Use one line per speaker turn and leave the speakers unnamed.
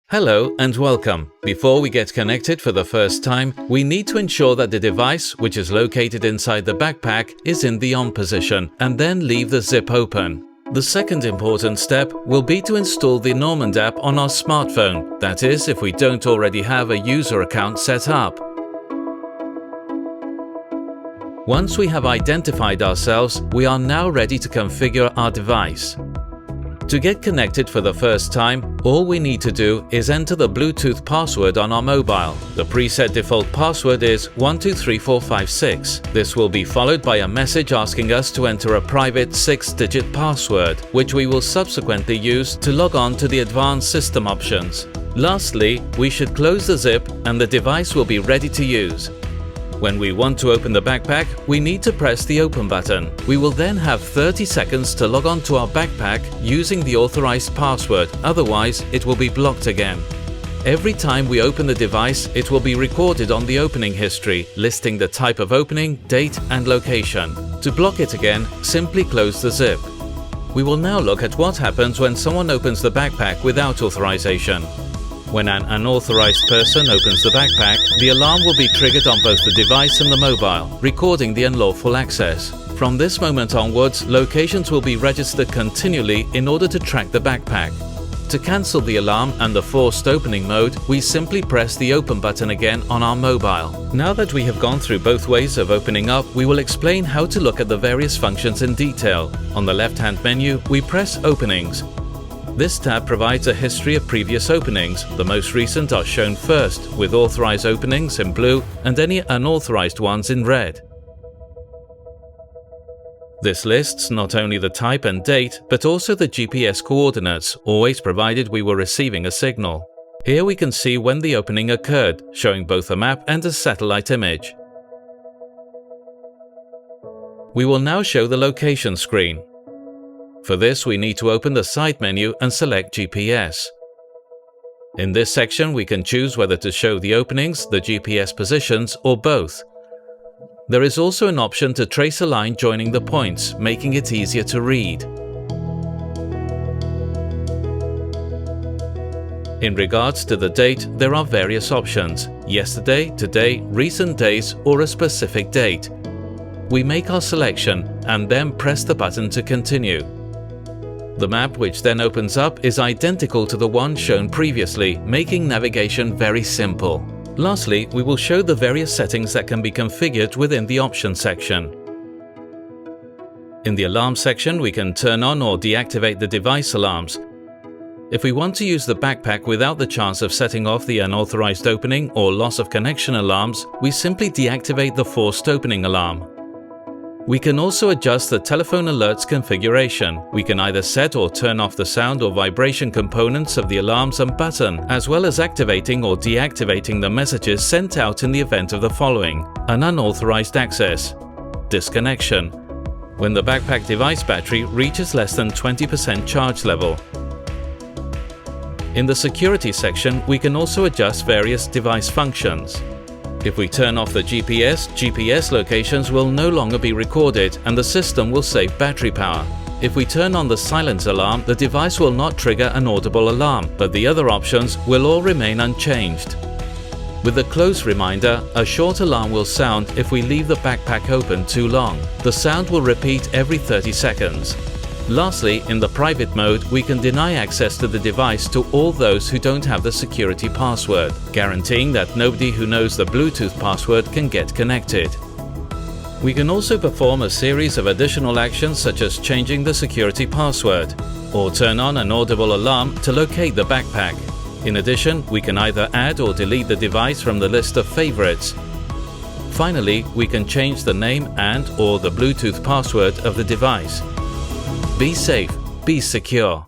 Hello and welcome. Before we get connected for the first time, we need to ensure that the device, which is located inside the backpack, is in the on position and then leave the zip open. The second important step will be to install the Normand app on our smartphone, that is, if we don't already have a user account set up. Once we have identified ourselves, we are now ready to configure our device. To get connected for the first time, all we need to do is enter the Bluetooth password on our mobile. The preset default password is 123456. This will be followed by a message asking us to enter a private 6-digit password, which we will subsequently use to log on to the advanced system options. Lastly, we should close the zip and the device will be ready to use. When we want to open the backpack, we need to press the Open button. We will then have 30 seconds to log on to our backpack using the authorized password, otherwise it will be blocked again. Every time we open the device, it will be recorded on the opening history, listing the type of opening, date and location. To block it again, simply close the zip. We will now look at what happens when someone opens the backpack without authorization. When an unauthorized person opens the backpack, the alarm will be triggered on both the device and the mobile, recording the unlawful access. From this moment onwards, locations will be registered continually in order to track the backpack. To cancel the alarm and the forced opening mode, we simply press the Open button again on our mobile. Now that we have gone through both ways of opening up, we will explain how to look at the various functions in detail. On the left-hand menu, we press Openings. This tab provides a history of previous openings. The most recent are shown first, with authorized openings in blue and any unauthorized ones in red. This lists not only the type and date, but also the GPS coordinates, always provided we were receiving a signal. Here we can see when the opening occurred, showing both a map and a satellite image. We will now show the location screen. For this, we need to open the side menu and select GPS. In this section, we can choose whether to show the openings, the GPS positions, or both. There is also an option to trace a line joining the points, making it easier to read. In regards to the date, there are various options: yesterday, today, recent days, or a specific date. We make our selection and then press the button to continue. The map, which then opens up, is identical to the one shown previously, making navigation very simple. Lastly, we will show the various settings that can be configured within the Options section. In the Alarm section, we can turn on or deactivate the device alarms. If we want to use the backpack without the chance of setting off the unauthorized opening or loss of connection alarms, we simply deactivate the forced opening alarm. We can also adjust the telephone alerts configuration. We can either set or turn off the sound or vibration components of the alarms and button, as well as activating or deactivating the messages sent out in the event of the following: an unauthorized access, disconnection, when the backpack device battery reaches less than 20% charge level. In the security section, we can also adjust various device functions. If we turn off the GPS locations will no longer be recorded and the system will save battery power. If we turn on the silent alarm, the device will not trigger an audible alarm, but the other options will all remain unchanged. With the close reminder, a short alarm will sound if we leave the backpack open too long. The sound will repeat every 30 seconds. Lastly, in the private mode, we can deny access to the device to all those who don't have the security password, guaranteeing that nobody who knows the Bluetooth password can get connected. We can also perform a series of additional actions such as changing the security password, or turn on an audible alarm to locate the backpack. In addition, we can either add or delete the device from the list of favorites. Finally, we can change the name and/or the Bluetooth password of the device. Be safe, be secure.